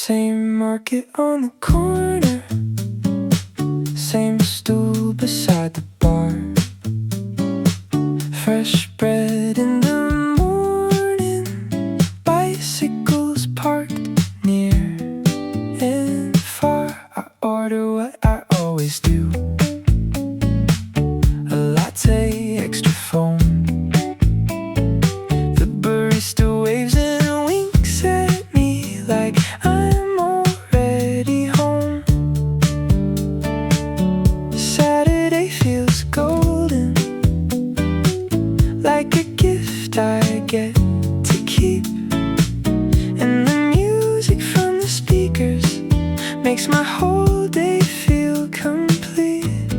Same market on the corner, same stool beside the bar. Fresh bread in the morning, bicycles parked near and far. I order what I always do, a latte, extra foam. The barista waves and winks at me like I'm already home. Saturday feels golden, like a gift I get to keep. And the music from the speakers makes my whole day feel complete.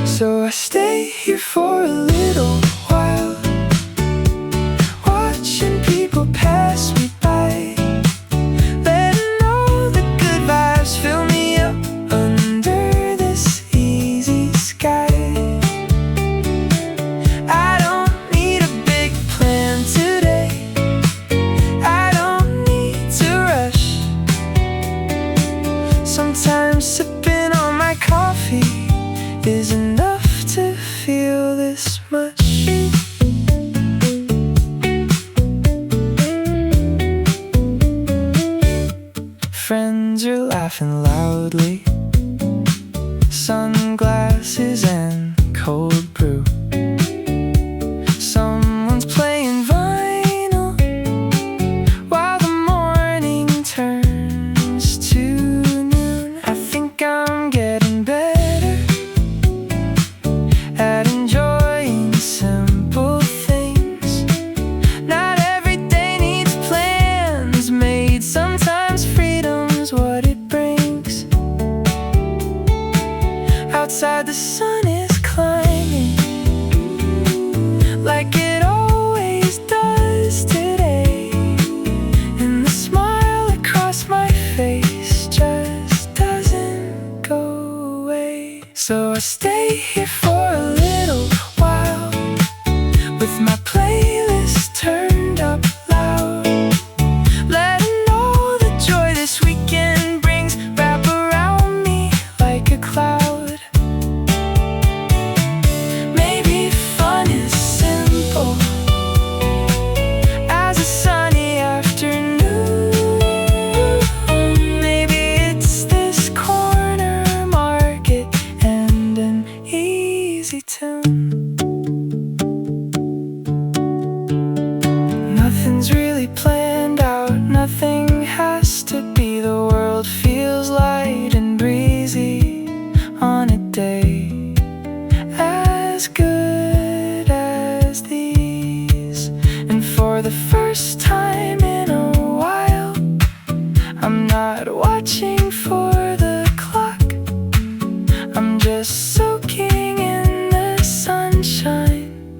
So I stay here for a little while, watching people pass me by, letting all the good vibes fill me up under this easy sky. I don't need a big plan today, I don't need to rush. Sometimes sipping on my coffee is enough to feel this much. Friends are laughing loudly, sunglasses and cold brew. Someone's playing vinyl while the morning turns to noon. I think I'm getting better at enjoying simple things. Not every day needs plans made. Sometimes freedom's what it brings. Outside the sun is climbing like it always does today, and the smile across my face just doesn't go away. So I stay here for a little while, with my playlist turned up loud, letting all the joy this weekend brings wrap around me like a cloud. Maybe fun is simple as a sunny afternoon. Maybe it's this corner market and an easy tune. Nothing's really planned out, nothing has to be. The world feels light and breezy on a day as good as these. And for the first time in a while, I'm not watching for the clock, I'm just soaking in the sunshine,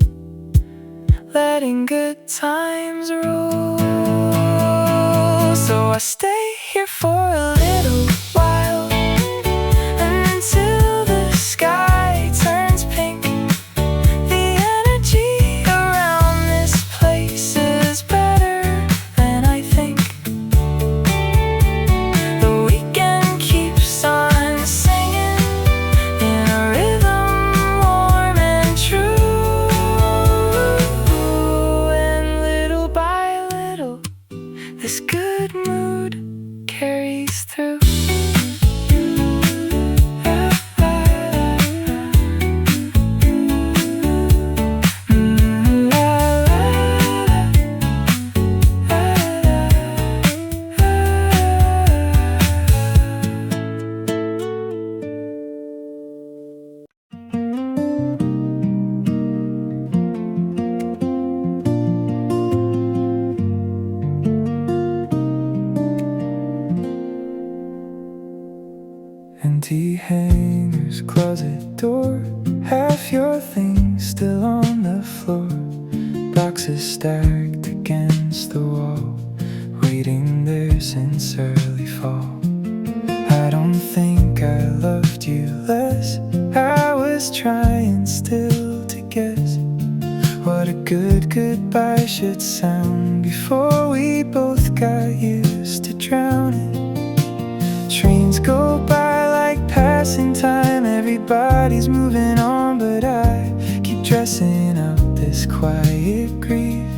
letting good times roll. So I stay here for a little while, and until the sky turns pink. The energy around this place is better than I think. The weekend keeps on singing in a rhythm warm and true, and little by little this good mood carries through. Empty hangers, closet door, half your things still on the floor. Boxes stacked against the wall, waiting there since early fall. I don't think I loved you less, I was trying still to guess what a good goodbye should sound before we both got used to everybody's moving on, but I keep dressing out this quiet grief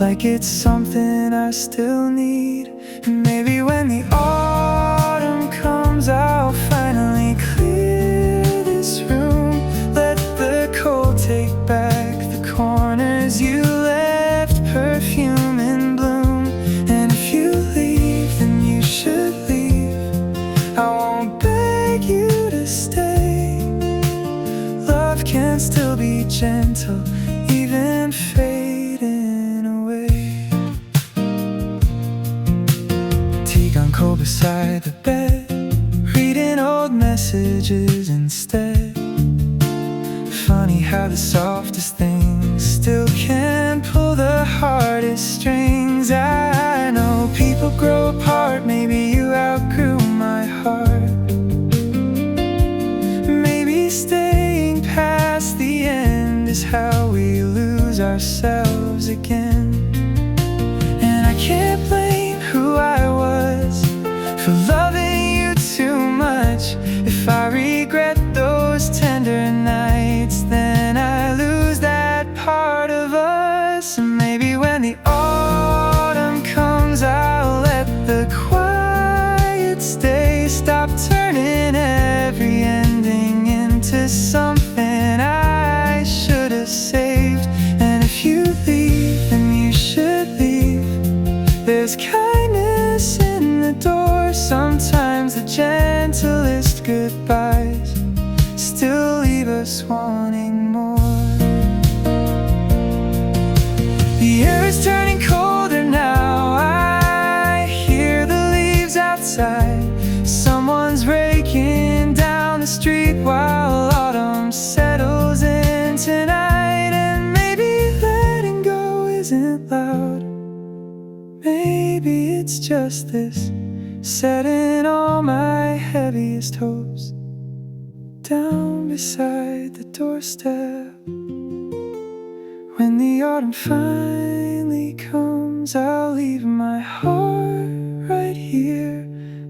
like it's something I still need. And maybe when the autumn comes, I'll finally clear this room. Let the cold take back the corners you left, perfume in bloom. And if you leave, then you should leave. I won't beg you to stay. Love can still be gentle, even fading away. Tea gone cold beside the bed, reading old messages instead. Funny how the softest things still can pull the hardest strings. I know people grow apart, maybe you outgrew my heart. Maybe staying past the end is how we lose ourselves again. And I can't blame who I was for loving you too much. If I regret those tender nights, then I lose that part of us. And maybe when the autumn comes, I'll let the quiet stay. Stop turning every ending into something I should have saved. And if you leave, then you should leave. There's kindness in the door. Sometimes the gentlest goodbyes still leave us wanting more. The air is turning colder now. I hear the leaves outside. Someone's raking down the street while autumn settles in tonight. And maybe letting go isn't loud. Maybe it's just this, setting all my heaviest hopes down beside the doorstep. When the autumn finally comes, I'll leave my heart right here.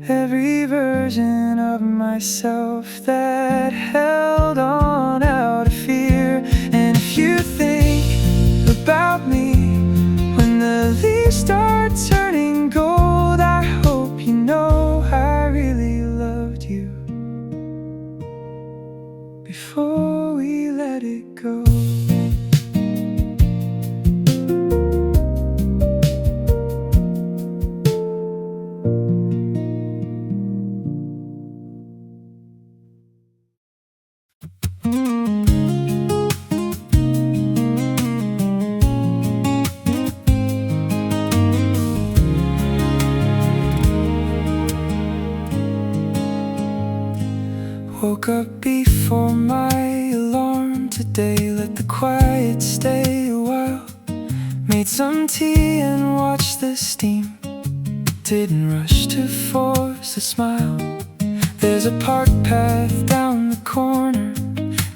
Every version of myself that held on out of fear. And if you think about me when the leaves start turning gold, I hope you know I really loved you before we let it go. Woke up before my alarm today, let the quiet stay a while. Made some tea and watched the steam. Didn't rush to force a smile. There's a park path down the corner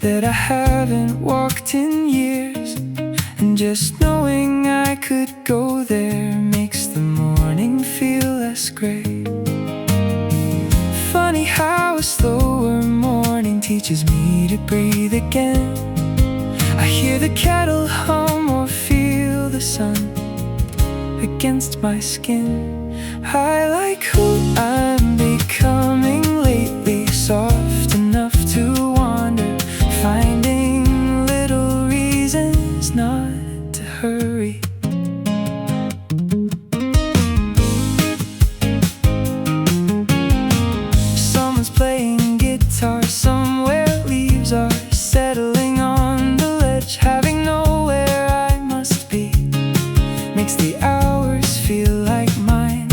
that I haven't walked in years, and just knowing I could go there makes the morning feel less gray. Funny how a slower morning teaches me to breathe again. I hear the kettle hum or feel the sun against my skin. I like who I'm becoming lately, soft enough to wander, finding little reasons not to hurry. Someone's playing guitar somewhere, leaves are settling on the ledge. Having nowhere I must be makes the hours feel like mine.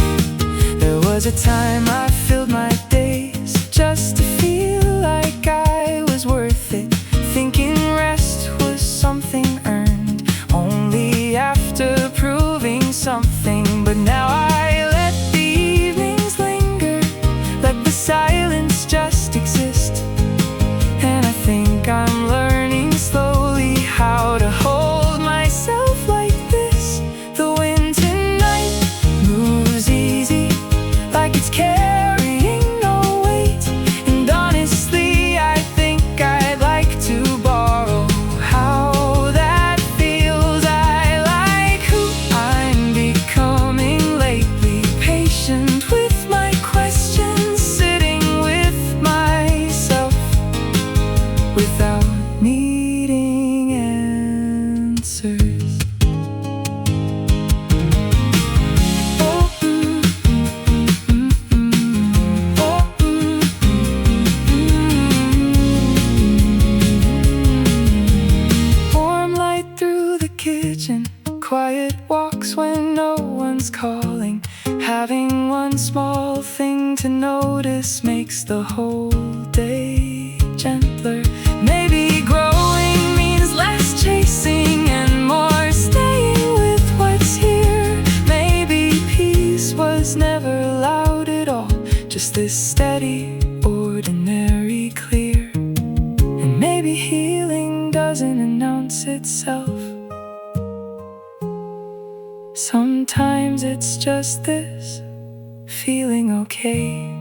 There was a time I filled my days just to feel like I was worth it, thinking rest was something earned only after proving something. But now I let the evenings linger, let the silence just exist. And I think I'm learning slowly how to hold myself like this. The wind tonight moves easy, like it's carrying feeling. Having one small thing to notice makes the whole day gentler. Maybe growing means less chasing and more staying with what's here. Maybe peace was never loud at all, just this steady, ordinary clear. And maybe healing doesn't announce itself. Sometimes it's just this, feeling okay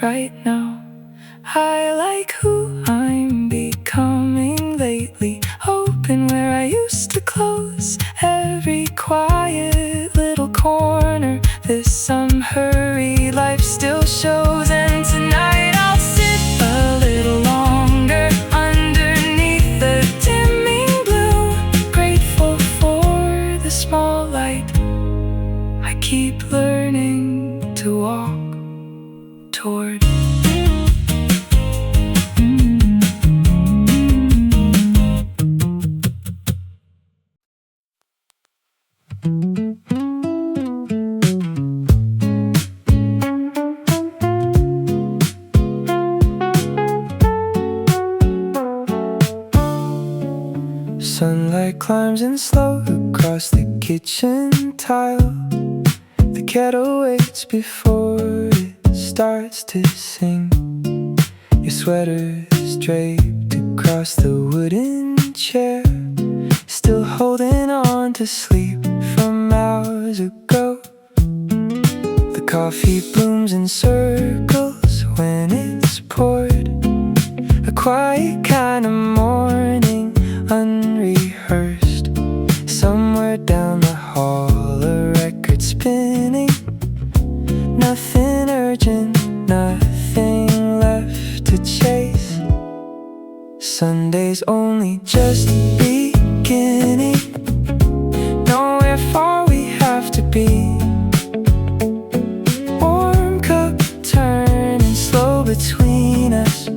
right now. I like who I'm becoming lately, open where I used to close. Every quiet little corner, this unhurried life still shows. And tonight I'll sit a little longer underneath the dimming blue, grateful for the small light I keep learning to walk toward. Sunlight climbs in slow across the kitchen tile. The kettle waits before it starts to sing. Your sweater's draped across the wooden chair, still holding on to sleep from hours ago. The coffee blooms in circles when it's poured, a quiet kind of morning, unrehearsed. Somewhere down the hall, a record spinning. Nothing urgent, nothing left to chase. Sunday's only just beginning. Nowhere far we have to be. Warm cup turning slow between us.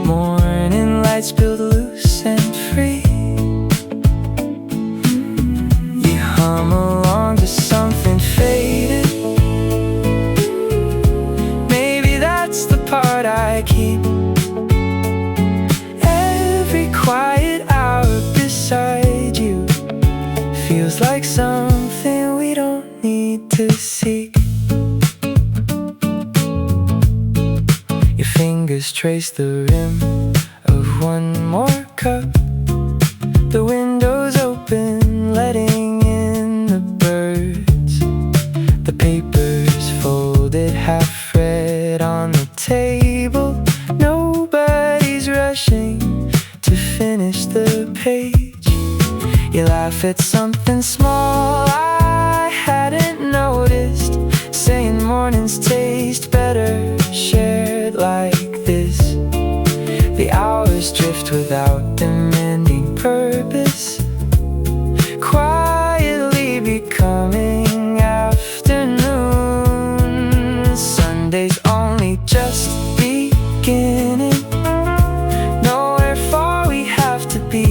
Morning lights build loose and free. You hum along to something faded. Maybe that's the part I keep. Every quiet hour beside you feels like something we don't need to seek. Your fingers trace the rim of one more cup. The window's open, letting in the birds. The paper's folded, half read on the table. Nobody's rushing to finish the page. You laugh at something small I hadn't noticed, saying mornings taste better shared like this. The hours drift without demanding purpose, quietly becoming afternoon. Sunday's only just beginning. Nowhere far we have to be.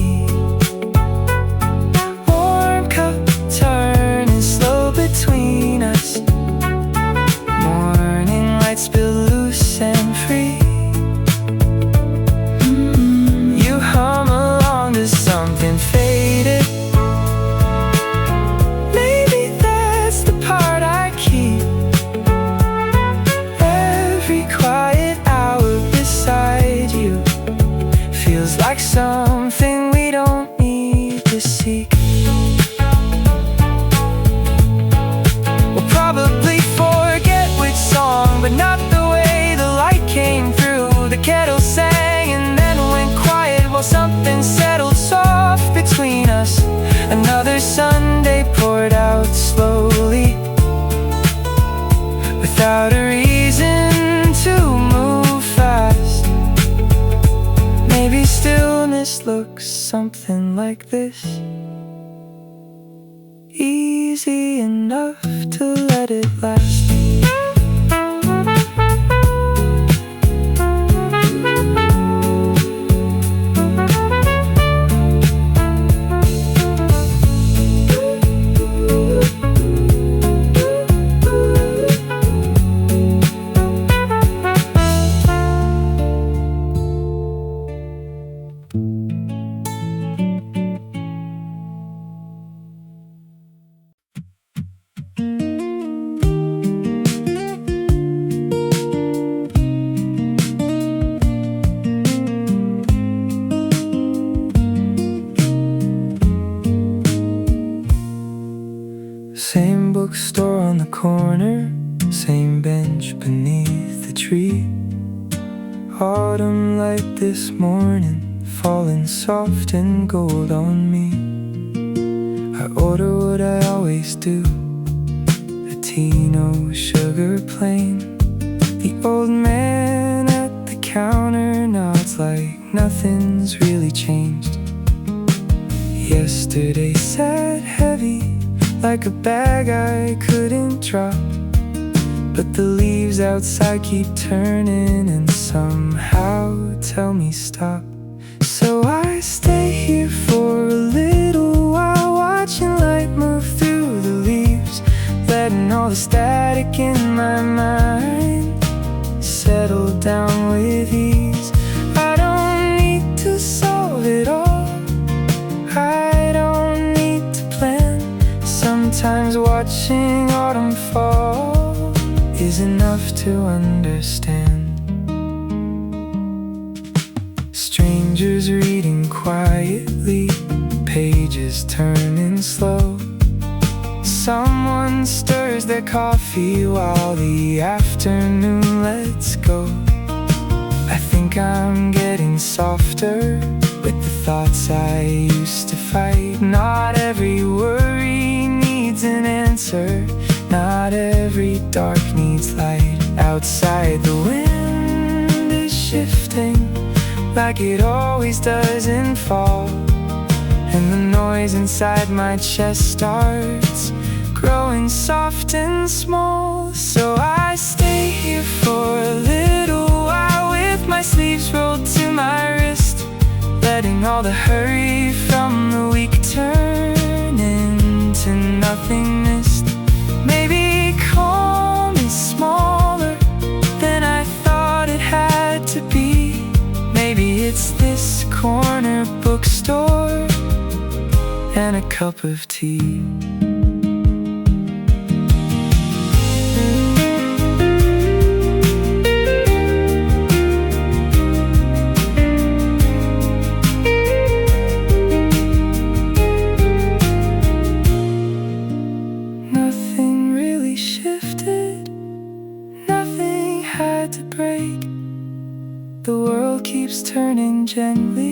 Warm cup turning slow between us. Morning lights build loose and free. You hum along to something faded. Maybe that's the part I keep. Every quiet hour beside you feels like something we don't need to seek. We'll probably forget which song, but not the way the light came through. The kettle sang and then went quiet while something settled soft between us. Another Sunday poured out slowly, without a reason to move fast. Maybe stillness looks something like this, easy enough to let it last. bookstore on the corner, same bench beneath the tree. Autumn light this morning, falling soft and gold on me. I order what I always do, a tea, no sugar, plain. The old man at the counter nods like nothing's really changed. Yesterday sat heavy, like a bag I couldn't drop. But the leaves outside keep turning and somehow tell me stop. So I stay here for a little while, watching light move through the leaves, letting all the static in my mind settle down with ease. I don't need to solve it all, I don't need to plan. Sometimes watching autumn fall is enough to understand. Strangers reading quietly, pages turning slow. Someone stirs their coffee while the afternoon lets go. I think I'm getting softer with the thoughts I used to fight. Not every worry needs an answer, not every dark needs light. Outside the wind is shifting like it always does in fall, and the noise inside my chest starts growing soft and small. So I stay here for a little while with my sleeves rolled to my wrist, letting all the hurry from the week turn into nothingness. Maybe calm is smaller than I thought it had to be. Maybe it's this corner bookstore and a cup of tea. Nothing really shifted, nothing had to break. The world keeps turning gently,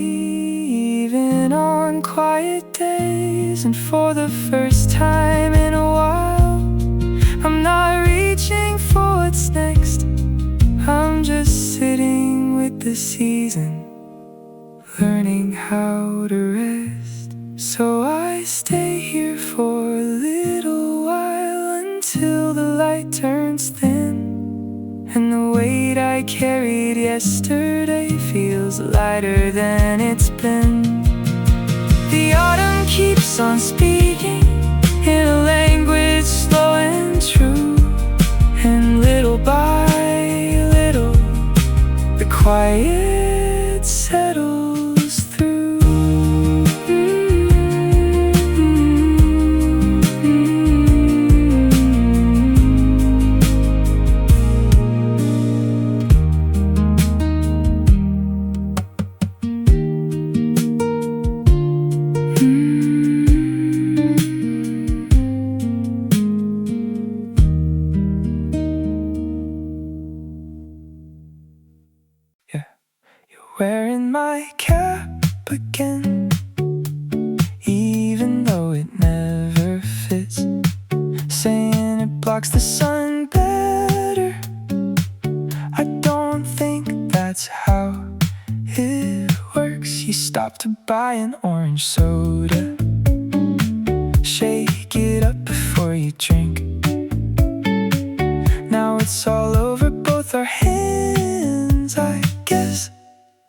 even on quiet days. And for the first time in a while, I'm not reaching for what's next, I'm just sitting with the season, learning how to rest. So I stay here for a little while until the light turns thin, and the weight I carried yesterday feels lighter than it's been. The autumn keeps on speaking in a language slow and true, and little by little the quiet settles through. Wearing my cap again, even though it never fits, saying it blocks the sun better. I don't think that's how it works. You stop to buy an orange soda, shake it up before you drink. Now it's all over both our hands, I guess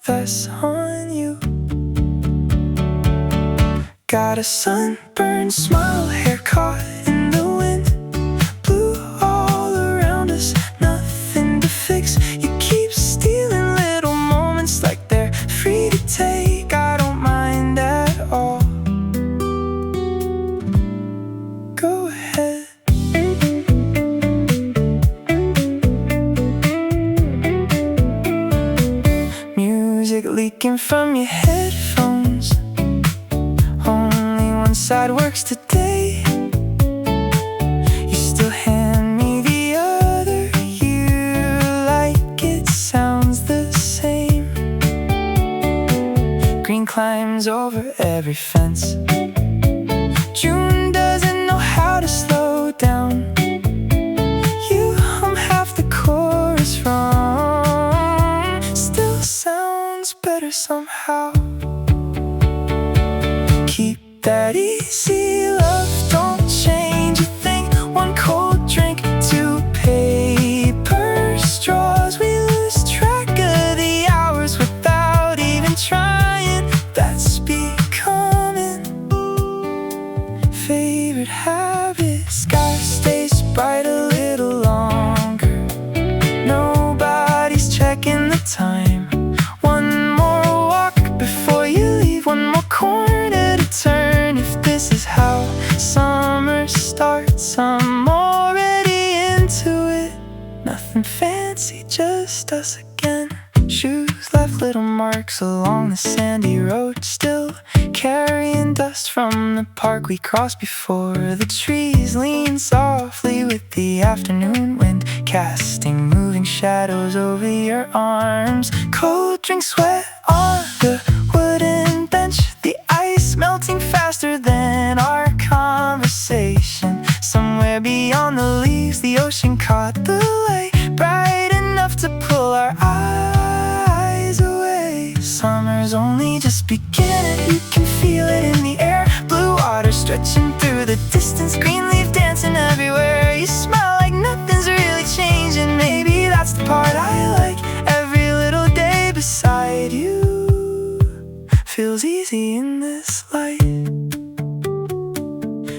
that's on you. Got a sunburned smile, hair caught in the wind, blue all around us, nothing to fix. You keep stealing little moments like they're free to take. I don't mind at all, go ahead. Music leaking from your headphones, only one side works today. You over every fence. June doesn't know how to slow down. You hum half the chorus wrong, still sounds better somehow. Keep that easy love, don't change a thing. One cold drink, two paper straws. We lose track of the hours without even trying. That's becoming favorite habit. Sky stays bright a little longer. Nobody's checking the time. One more walk before you leave. One more corner to turn. If this is how summer starts, I'm already into it. Nothing fancy, just us again. Shoes left little marks along the sandy road, still carrying dust from the park we crossed before. The trees lean softly with the afternoon wind, casting moving shadows over your arms. Cold drink sweat on the wooden bench, the ice melting faster than our conversation. Somewhere beyond the leaves, the ocean caught the light, bright enough to pull our eyes away. Summer's only just beginning, you can feel it in the air. Blue water stretching through the distance, green leaf dancing everywhere. You smile like nothing's really changing. Maybe that's the part I like. Every little day beside you feels easy in this light.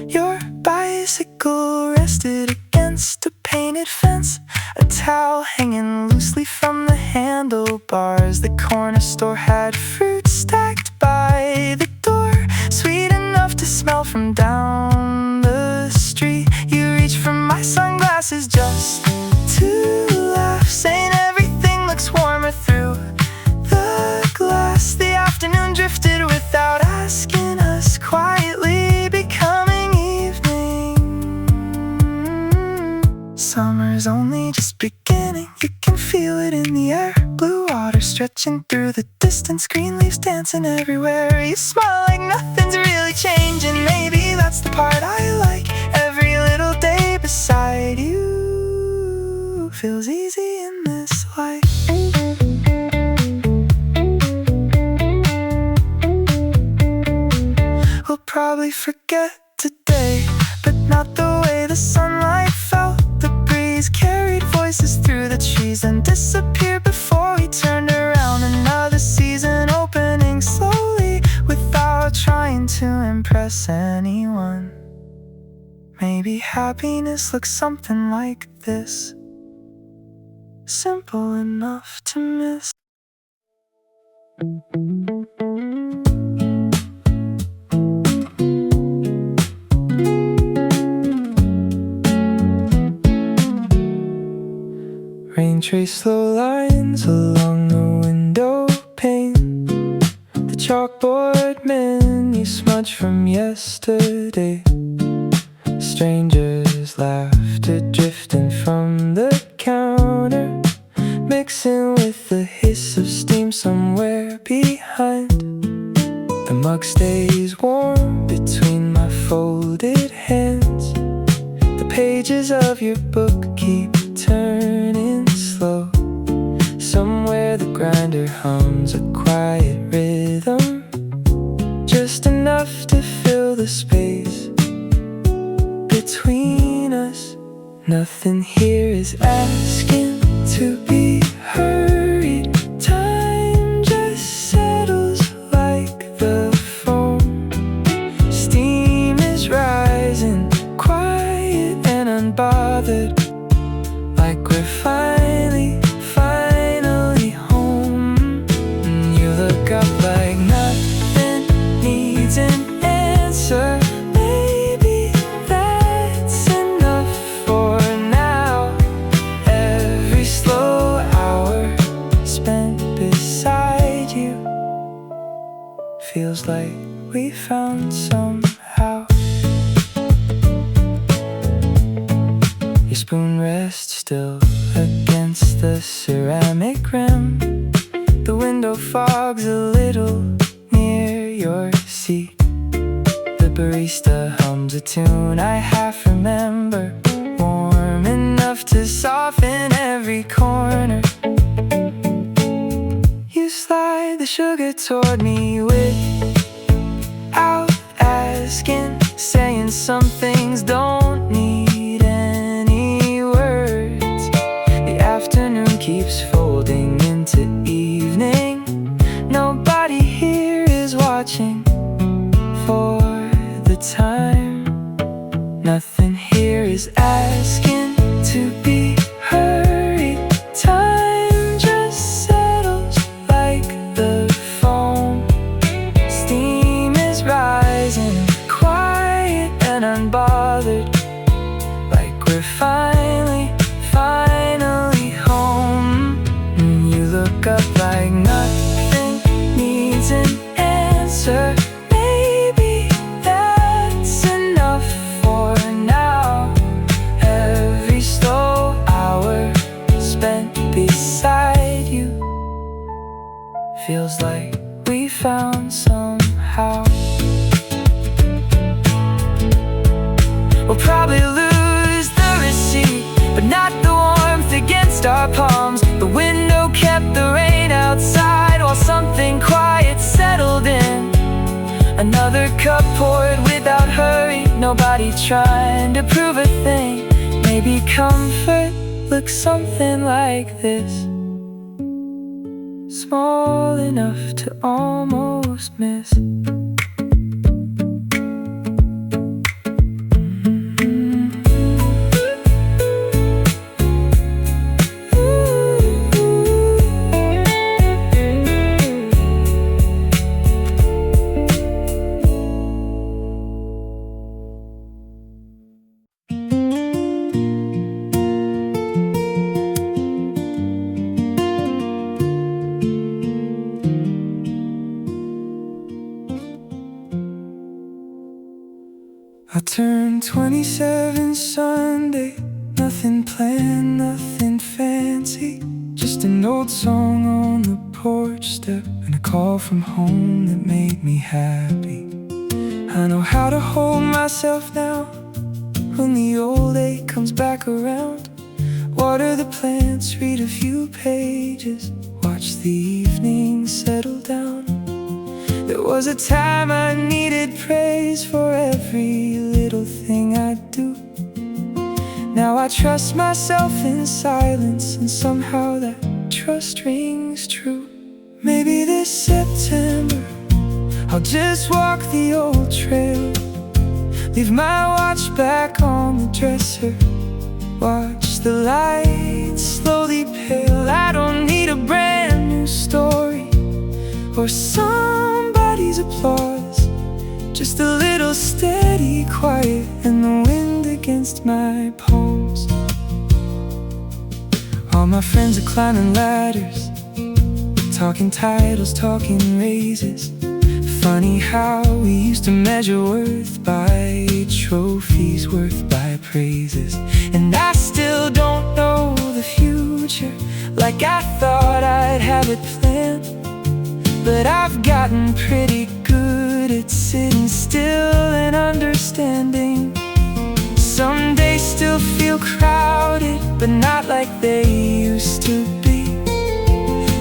Your bicycle rested against a painted fence, a towel hanging loosely from the handlebars. The corner store had fruit stacked by the door, sweet enough to smell from down the street. You reach for my sunglasses just to laugh, saying everything looks warmer through the glass. The afternoon drifted without asking us, quietly becoming evening. Summer's only just beginning, you can feel it in the air. Blue water stretching through the distance, green leaves dancing everywhere. You smile like nothing's really changing. Maybe that's the part I like. Every little day beside you feels easy in this life. We'll probably forget today, but not the way the sunlight felt. The breeze carried voices through the trees and disappeared before we turned around. Another season opening slowly without trying to impress anyone. Maybe happiness looks something like this, simple enough to miss. Rain traced slow lines along the window pane. The chalkboard menu smudged from yesterday. Strangers' laughter drifting from the counter, mixing with the hiss of steam somewhere behind. The mug stays warm between my folded hands. The pages of your book keep turning slow. Somewhere the grinder hums a quiet rhythm, just enough to fill the space between us. Nothing here is asking to be hurried. Time just settles like the foam. Steam is rising, quiet and unbothered, like we're finally home. And you look up like nothing needs an answer. Maybe that's enough for now. Every slow hour spent beside you feels like we found somehow. Your spoon rests still against the ceramic rim. The window fog's a little near your seat. The barista hums a tune I half remember, warm enough to soften every corner. You slide the sugar toward me without asking, saying some things don't need any words. The afternoon keeps folding into evening. Nobody here is watching for the time. Nothing here is asking to be hurried. Time just settles like the foam. Steam is rising, quiet and unbothered, like we're finally home. And you look up like nothing needs an answer. Maybe that's enough for now. Every slow hour spent beside you feels like we found somehow. We'll probably lose the receipt, but not the warmth against our palms. The window kept the rain outside while something quiet settled in. Another cup poured without hurry, nobody trying to prove a thing. Maybe comfort looks something like this, small enough to almost miss. I turned 27 Sunday, nothing planned, nothing fancy, just an old song on the porch step and a call from home that made me happy. I know how to hold myself now when the old ache comes back around. Water the plants, read a few pages, watch the evening settle down. There was a time I needed praise for every little thing I do. Now I trust myself in silence, and somehow that trust rings true. Maybe this September I'll just walk the old trail, leave my watch back on the dresser, watch the lights slowly pale. I don't need a brand new story or somebody's applause, just a little steady quiet and the wind against my palms. All my friends are climbing ladders, talking titles, talking raises. Funny how we used to measure worth by trophies, worth by praises. And I still don't know the future like I thought I'd have it planned, but I've gotten pretty good at sitting still and understanding. Some days still feel crowded, but not like they used to be.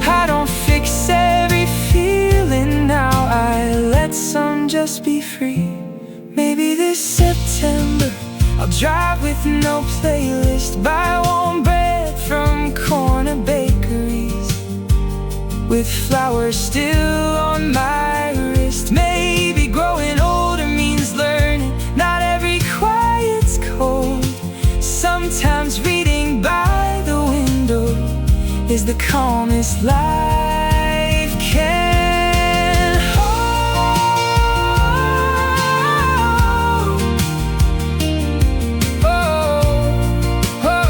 I don't fix every feeling now, I let some just be free. Maybe this September I'll drive with no playlist, buy warm bread from corner bakeries, with flowers still on my wrist. Maybe growing older means learning not every quiet's cold. Sometimes reading by the window is the calmest life can hold. Oh, oh, oh.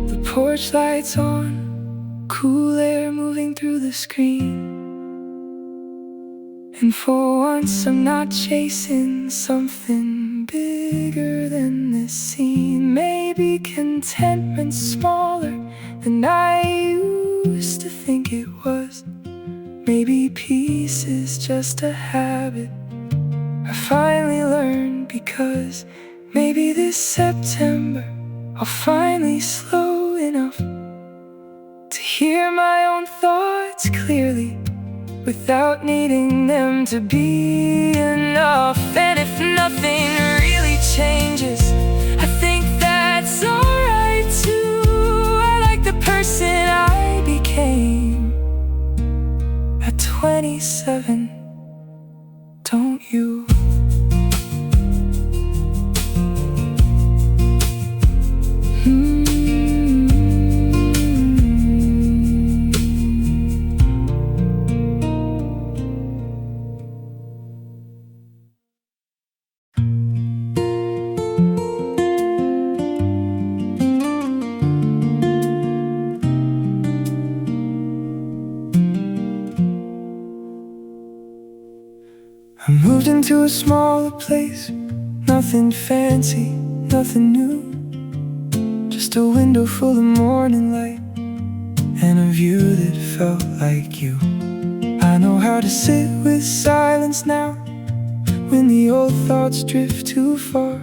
The porch lights on, cool air moving through the screen. And for once I'm not chasing something bigger than this scene. Maybe contentment's smaller than I used to think it was. Maybe peace is just a habit I finally learned, because maybe this September I'll finally slow enough to hear my own thoughts clearly, without needing them to be enough. And if nothing really changes, I think that's alright too. I like the person I became at 27, don't you? I moved into a smaller place, nothing fancy, nothing new, just a window full of morning light and a view that felt like you. I know how to sit with silence now when the old thoughts drift too far.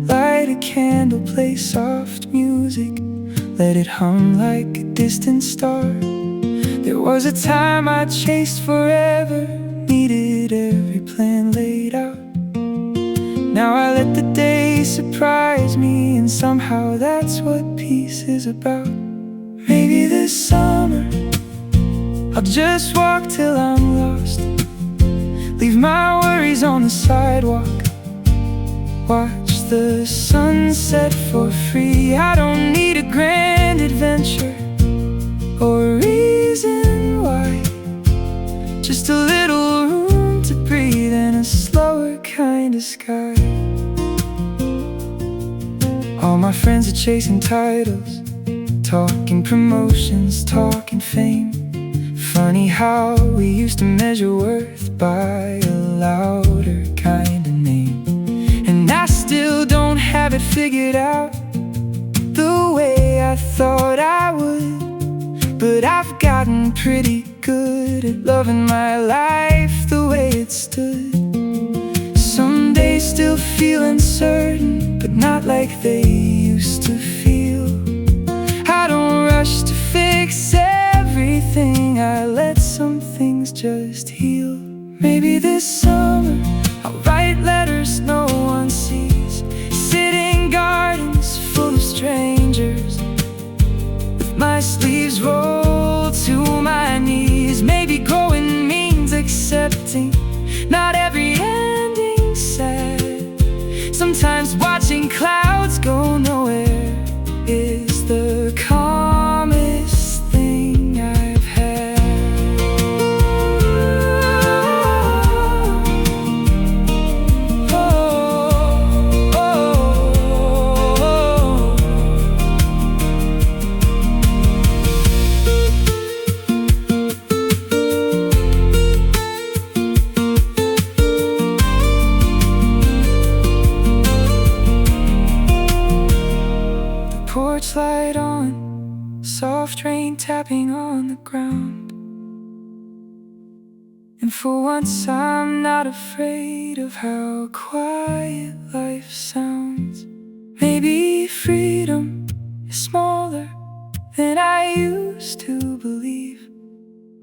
Light a candle, play soft music, let it hum like a distant star. There was a time I chased forever, needed every plan laid out. Now I let the day surprise me, and somehow that's what peace is about. Maybe this summer I'll just walk till I'm lost, leave my worries on the sidewalk, watch the sunset for free. I don't need a grand adventure or a reason why, just a little room to breathe and a slower kind of sky. All my friends are chasing titles, talking promotions, talking fame. Funny how we used to measure worth by a louder kind of name. And I still don't have it figured out the way I thought I would, but I've gotten pretty good at loving my life the way it stood. Some days still feel uncertain, but not like they used to feel. I don't rush to fix everything, I let some things just heal. Maybe this summer I'll write letters no one sees, sit in gardens full of strangers with my sleeves rolled to my knees. Maybe growing means accepting not every ending sad. Sometimes watching clouds go nowhere is the calmest thing I've had. Porch light on, soft rain tapping on the ground. And for once I'm not afraid of how quiet life sounds. Maybe freedom is smaller than I used to believe.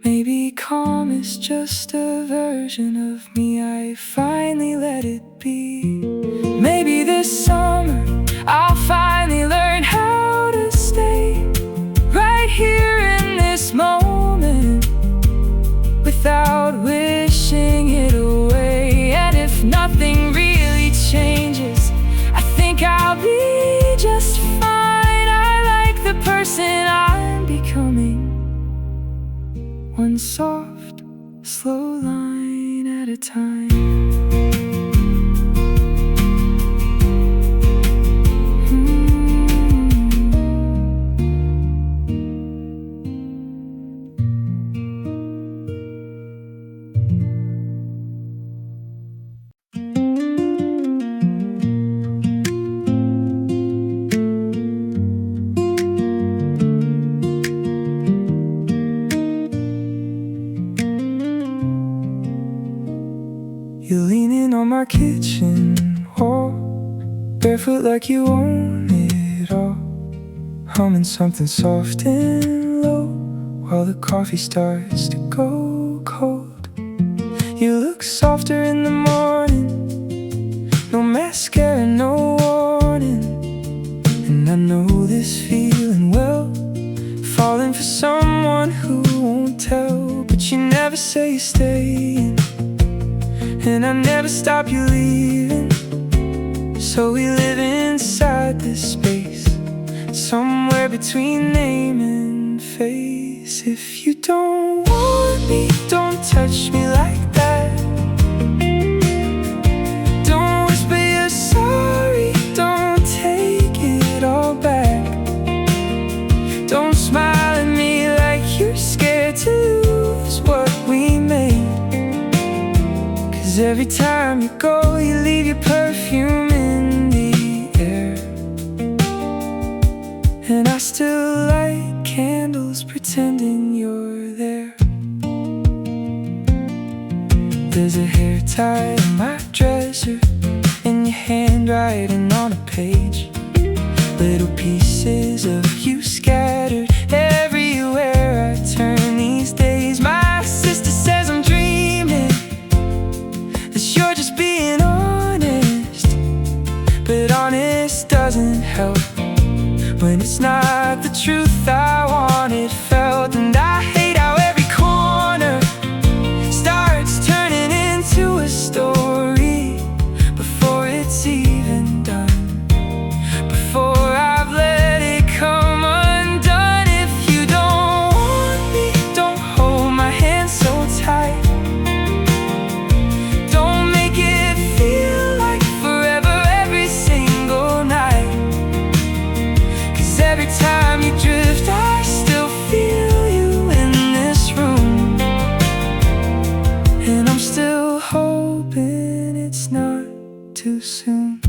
Maybe calm is just a version of me I finally let it be. Maybe this summer I'll finally learn how to stay right here in this moment without wishing it away. And if nothing really changes, I think I'll be just fine. I like the person I'm becoming, one soft, slow line at a time. like you own it all, humming something soft and low while the coffee starts to go cold. You look softer in the morning, no mascara, no warning. And I know this feeling well, falling for someone who won't tell. But you never say you're staying, and I never stop you leaving. So we live inside this space, somewhere between name and face. If you don't want me, don't touch me like that. Don't whisper you're sorry, don't take it all back. Don't smile at me like you're scared to lose what we made. 'Cause every time you go, you leave your perfume in the air. And I still light candles pretending you're there. There's a hair tie on my dresser, and your handwriting on a page. Little pieces of you scattered everywhere I turn these days. My sister says I'm dreaming, that you're just being honest. But honest doesn't help when it's not the truth I wanted felt. And I hate how every corner starts turning into a story before it's even done, before I've let it come undone. If you don't want me, don't hold my hand so tight. Don't make it feel like forever every single night. 'Cause every time you drift, I still feel you in this room. And I'm still hoping it's not too soon.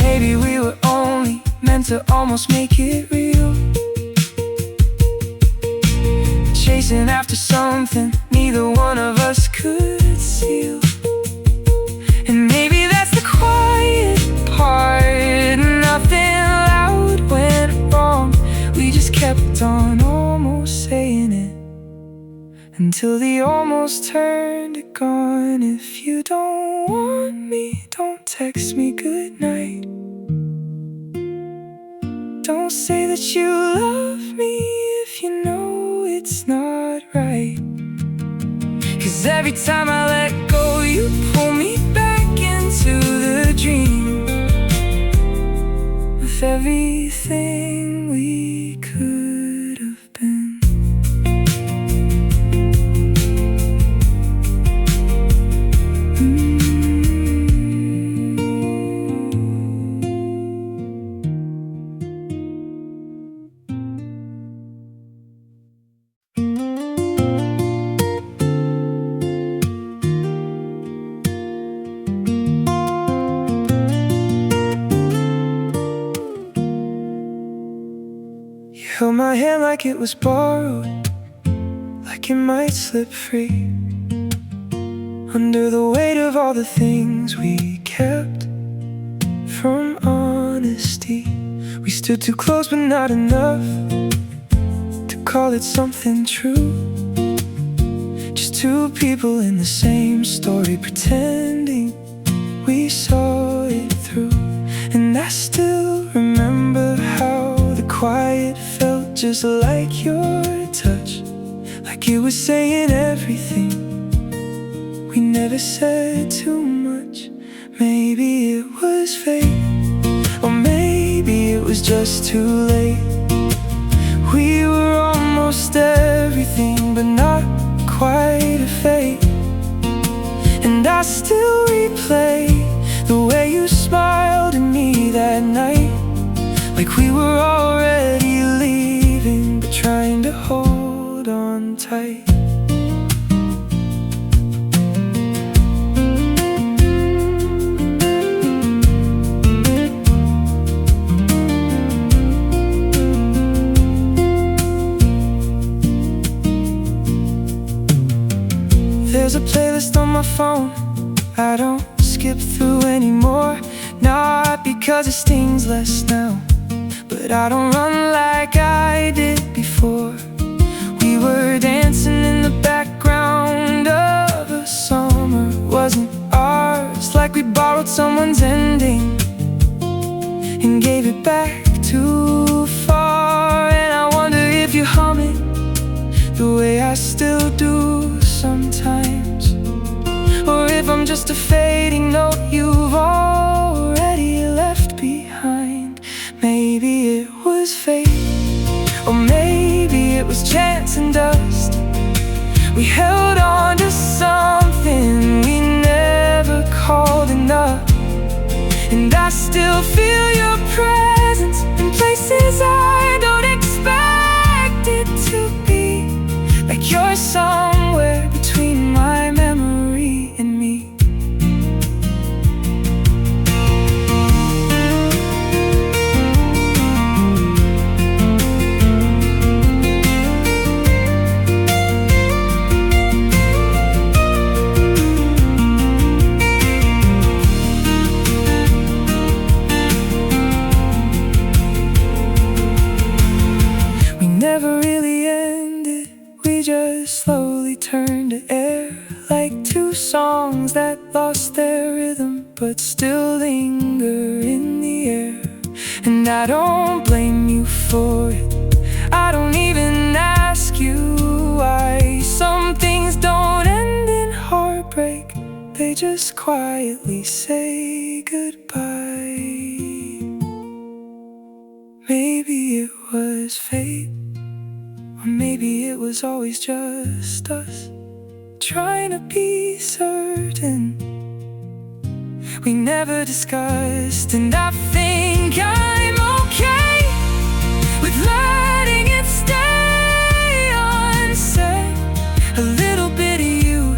Maybe we were only meant to almost make it real, chasing after something neither one of us could seal. And maybe that's the quiet part, nothing loud went wrong. We just kept on almost saying it until the almost turned it gone. If you don't want me, don't text me goodnight. Don't say that you love me if you know it's not right. 'Cause every time I let go, you pull me back into the dream of everything we could have been. Held my hand like it was borrowed, like it might slip free. Under the weight of all the things we kept from honesty, we stood too close but not enough to call it something true. Just two people in the same story, pretending we saw it through. And I still remember how the quiet felt just like your touch, like it was saying everything. We never said too much. Maybe it was fate, or maybe it was just too late. We were almost everything, but not quite a fate. And I still replay the way you smiled at me that night, like we were already leaving, but trying to hold on tight. There's a playlist on my phone I don't skip through anymore. Not because it stings less now, but I don't run like I did before. We were dancing in the background of a summer wasn't ours, like we borrowed someone's ending and gave it back too far. And I wonder if you hum it the way I still do sometimes, or if I'm just a fading note you've already left behind. Maybe it was fate, or maybe it was chance and dust. We held on to something we never called enough, and I still feel your presence in places I don't expect it to be. Like you're somewhere between my memory and me. We never really ended, we just slowly turned to air, like two songs that lost their rhythm but still linger in the air. And I don't blame you for it, I don't even ask you why. Some things don't end in heartbreak, they just quietly say goodbye. Maybe it was fate, or maybe it was always just us, trying to be certain we never discussed. And I think I'm okay with letting it stay unsaid. A little bit of you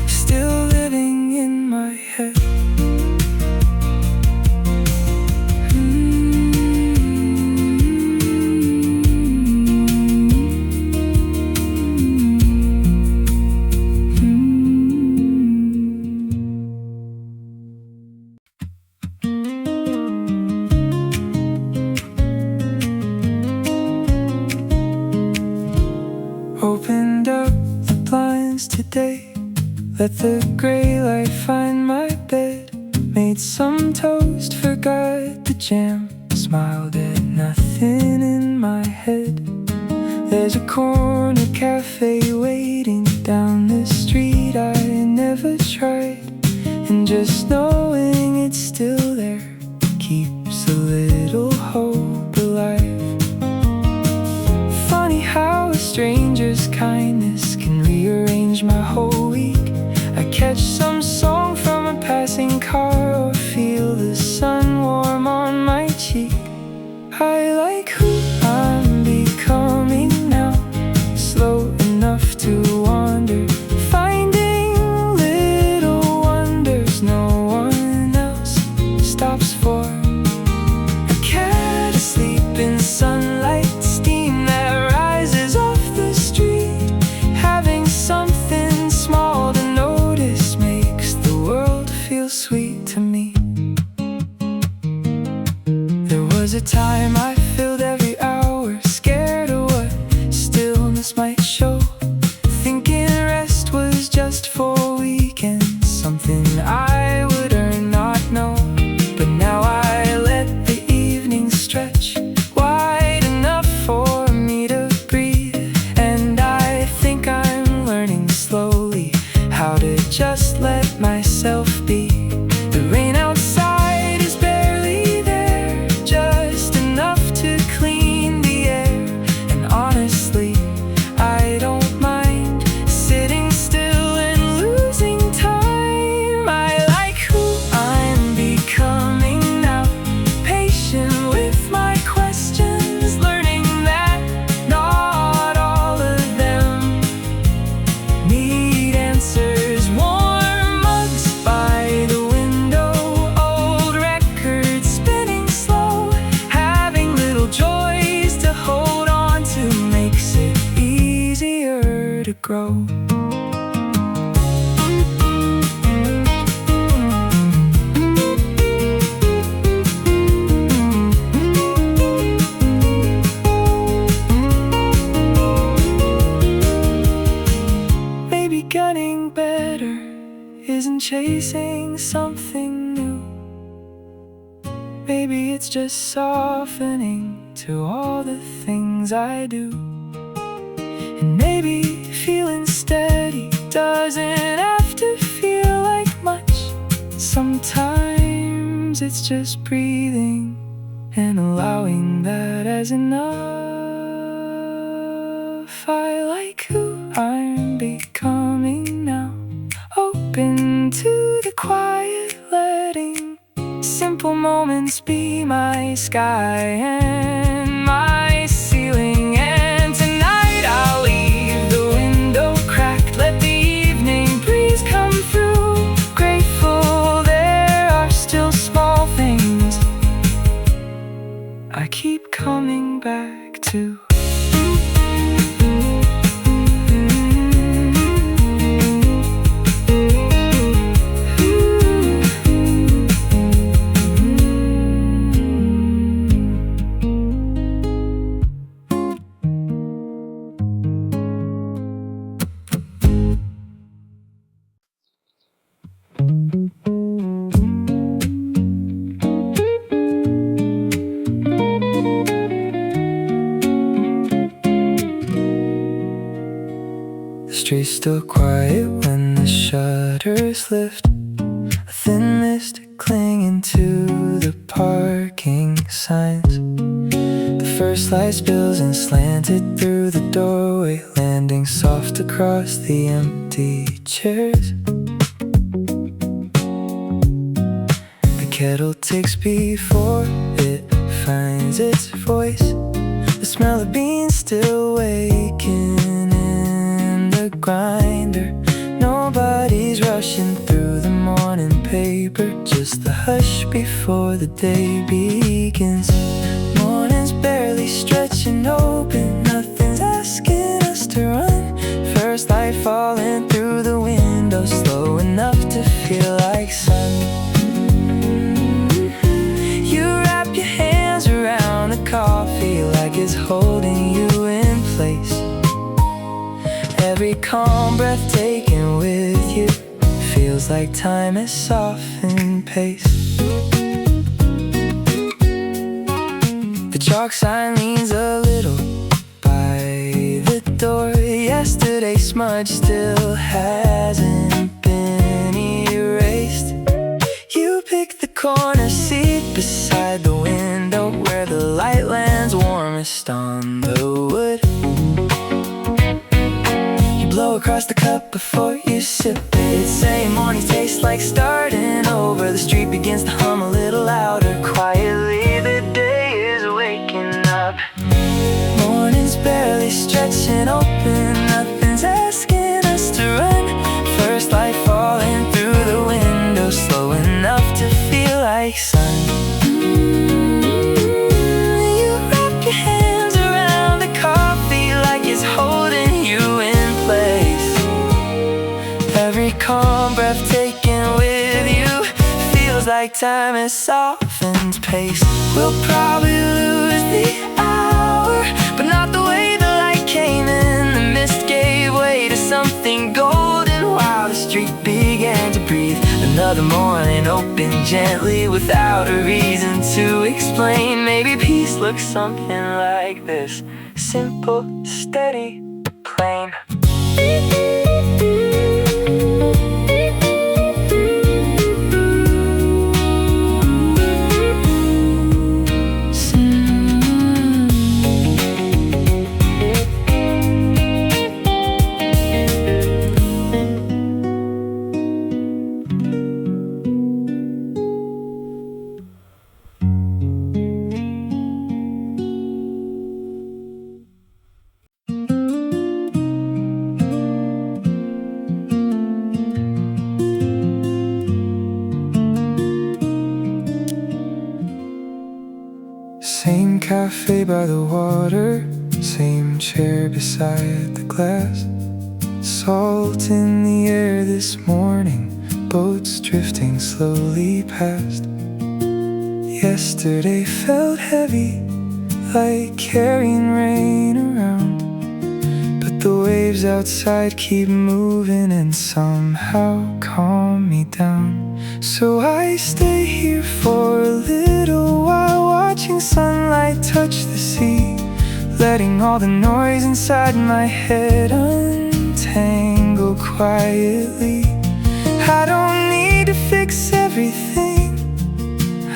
still living in my head. Opened up the blinds today, let the gray light find my bed. Made some toast, forgot the jam, smiled at nothing in my head. There's a corner cafe waiting down the street I never tried, and just knowing it's still there keeps a little hope alive. Funny how a stranger's kindness can rearrange my whole week. I catch some song from a passing car, or feel the sun warm on my cheek. I like who I'm becoming now, slow enough to wander, finding little wonders no one else stops for. A cat asleep in sunlight, steam that rises off the street. Having something small to notice makes the world feel sweet to me. There was a time I filled every hour, scared of what stillness might show, thinking rest was just for weekends, something I would earn, not know. But now I let the evening stretch wide enough for me to breathe, and I think I'm learning slowly how to just let myself be. The rain outside is barely there, just enough to clean the air, and honestly, I don't mind sitting still and losing time. I like who I'm becoming now, patient with my questions, learning that not all of them need answers. Warm mugs by the window, old records spinning slow, having little joys to hold on to makes it easier to grow. it's just softening to all the things I do. And maybe feeling steady doesn't have to feel like much. Sometimes it's just breathing and allowing that as enough. I like who I'm becoming now, open to the quiet, letting simple moments be my sky and my ceiling. And tonight I'll leave the window cracked, let the evening breeze come through. Grateful there are still small things I keep coming back to. The street's still quiet when the shutters lift, a thin mist clinging to the parking signs. The first light spills and slanted through the doorway, landing soft across the empty chairs. The kettle ticks before it finds its voice, the smell of beans still waking in the grinder. Nobody's rushing through the morning paper, just the hush before the day begins. Morning's barely stretching open, nothing's asking us to run. First light falling through the window, slow enough to feel like sun. You wrap your hands around the coffee like it's holding you in place. Every calm breath taken with you feels like time has softened pace. The chalk sign leans a little by the door. Yesterday's smudge still hasn't been erased. You pick the corner seat beside the window where the light lands warmest on the wood. You blow across the cup before you sip it, saying morning tastes like starting over. The street begins to hum a little louder. Quietly the day is waking up. Morning's barely stretching open, nothing's asking us to run. First light falling through the window, slow enough to feel like sun. You wrap your hands around the coffee like it's holding you in place. Every calm breath taken with you feels like time has softened pace. We'll probably lose the hour, but not the way the light came in. The mist gave way to something golden while the street began to breathe. Another morning opened gently without a reason to explain. Maybe peace looks something like this: simple, steady, plain. Same cafe by the water, same chair beside the glass. Salt in the air this morning, boats drifting slowly past. Yesterday felt heavy, like carrying rain around, but the waves outside keep moving and somehow calm me down. So I stay here for a little while, watching sunlight touch the sea, letting all the noise inside my head untangle quietly. I don't need to fix everything,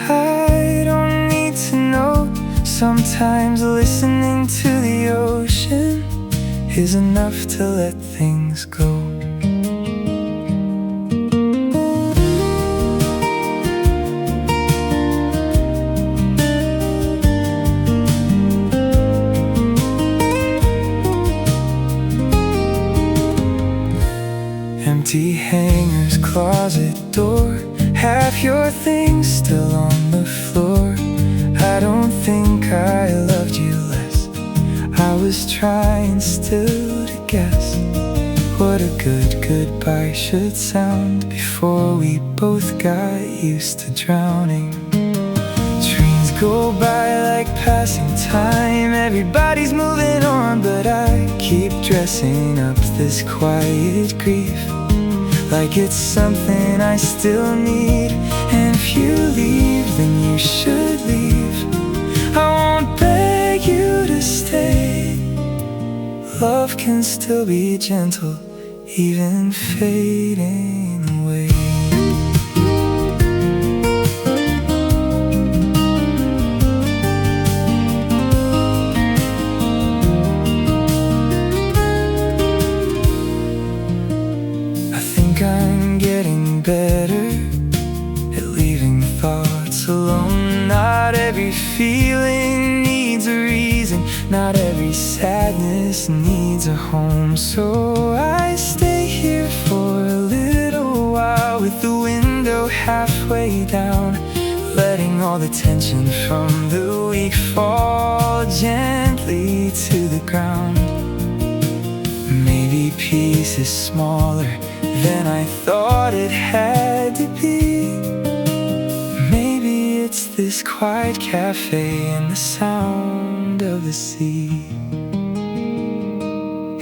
I don't need to know. Sometimes listening to the ocean is enough to let things go. Empty hangers, closet door, half your things still on the floor. I don't think I loved you less, I was trying still to guess what a good goodbye should sound before we both got used to drowning. Trains go by like passing time, everybody's moving on, but I keep dressing up this quiet grief like it's something I still need. And if you leave, then you should leave, I won't beg you to stay. Love can still be gentle, even fading away. I'm getting better at leaving thoughts alone. Not every feeling needs a reason, not every sadness needs a home. So I stay here for a little while with the window halfway down, letting all the tension from the week fall gently to the ground. Maybe peace is smaller than I thought it had to be. Maybe it's this quiet cafe and the sound of the sea.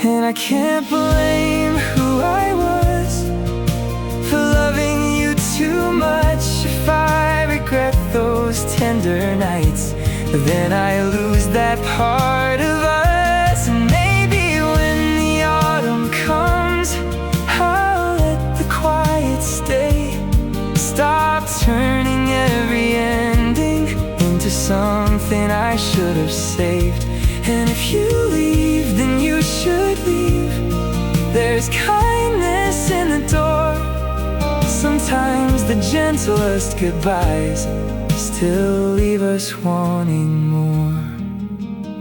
And I can't blame who I was for loving you too much. If I regret those tender nights, then I lose that part of us. And maybe when the autumn comes, stop turning every ending into something I should have saved. And if you leave, then you should leave. There's kindness in the door. Sometimes the gentlest goodbyes still leave us wanting more.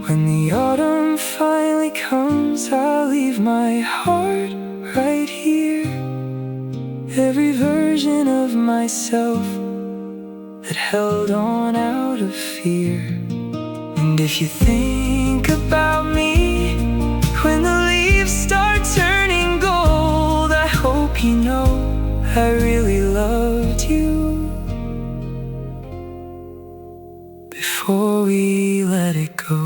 When the autumn finally comes, I'll leave my heart right here. Every version of myself that held on out of fear. And if you think about me when the leaves start turning gold, I hope you know I really loved you before we let it go.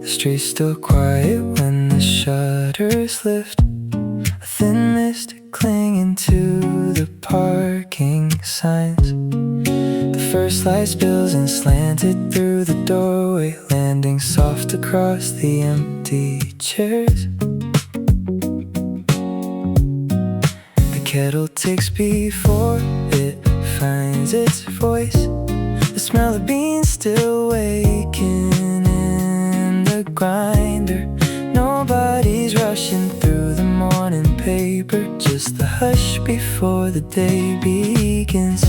The street's still quiet when the shutters lift, a thin mist clinging to the parking signs. The first light spills and slanted through the doorway, landing soft across the empty chairs. The kettle ticks before it finds its voice, the smell of beans still waking in the grinder. Nobody's rushing through the morning paper, just the hush before the day begins.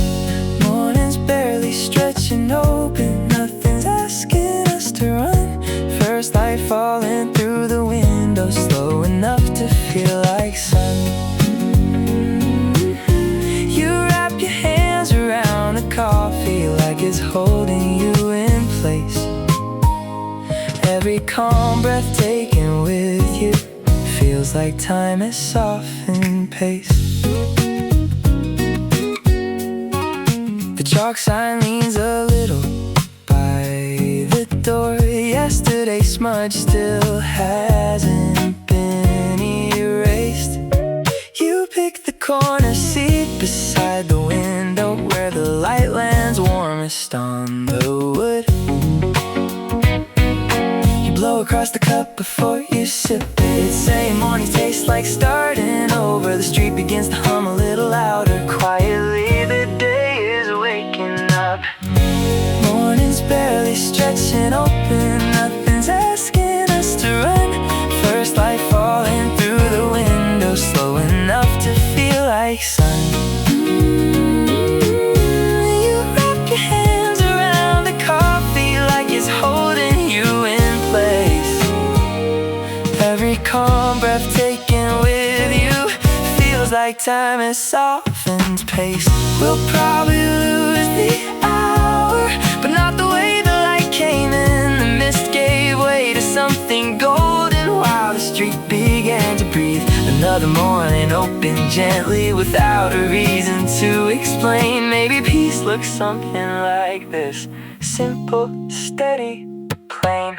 Morning's barely stretching open, nothing's asking us to run. First light falling through the window, slow enough to feel like sun. You wrap your hands around it's holding you in place. Every calm breath taken with you feels like time has softened pace. The chalk sign leans a little by the door. Yesterday's smudge still hasn't been erased. You pick the corner seat beside the window where the light lands warmest on the wood. You blow across the cup before you sip it, saying morning tastes like starting over. The street begins to hum a little louder. Quietly the day is waking up. Morning's barely stretching open, nothing's asking us to run. First light falling through the window, slow enough to feel like sun. You wrap your hands around the coffee like it's holding you in place. Every calm breath taken with you feels like time has softened pace. We'll probably lose the hour, but not the way the light came in. The mist gave way to something golden while the street began to breathe. Another morning opened gently without a reason to explain. Maybe peace looks something like this: simple, steady, plain.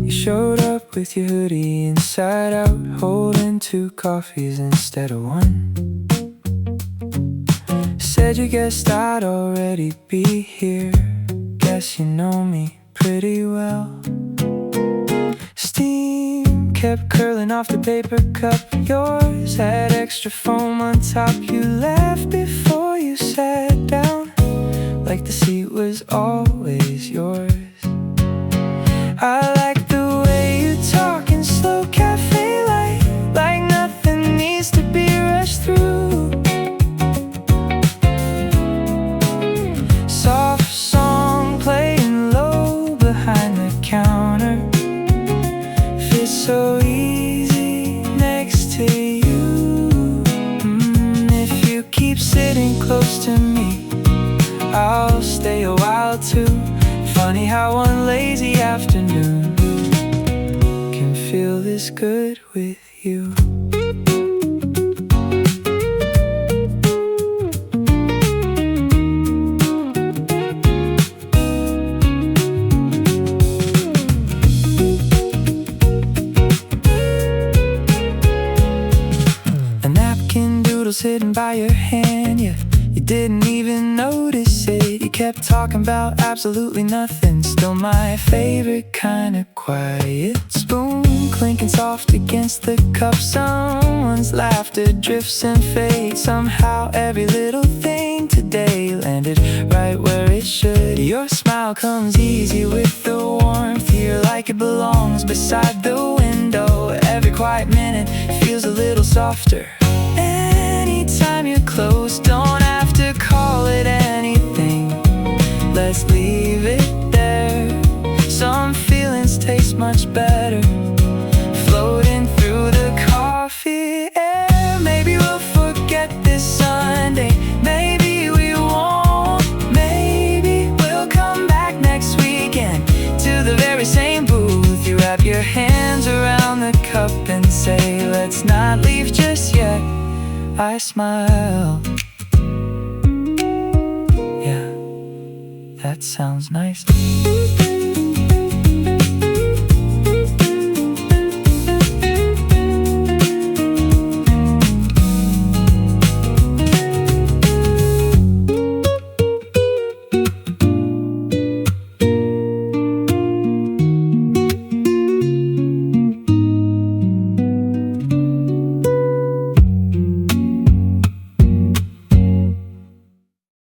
Showed up with your hoodie inside out, holding 2 coffees instead of 1. Said you guessed I'd already be here. Guess you know me pretty well. Steam kept curling off the paper cup. Yours had extra foam on top. You laughed before you sat down, like the seat was always yours. I like the way you talk in slow cafe light, like nothing needs to be rushed through. Soft song playing low behind the counter, fits so easy next to you. If you keep sitting close to me, I'll stay a while too. Funny how one lazy afternoon can feel this good with you. A napkin doodle's hidden by your hand, you didn't even notice it. You kept talking about absolutely nothing. Still my favorite kind of quiet. Spoon clinking soft against the cup. Someone's laughter drifts and fades. Somehow every little thing today landed right where it should. Your smile comes easy with the warmth here, like it belongs beside the window. Every quiet minute feels a little softer. Anytime you're close, don't have to call it anything. Let's leave it there. Some feelings taste much better floating through the coffee air. Maybe we'll forget this Sunday, maybe we won't. Maybe we'll come back next weekend to the very same booth. You wrap your hands around the cup and say, let's not leave just yet. I smile. Yeah, that sounds nice.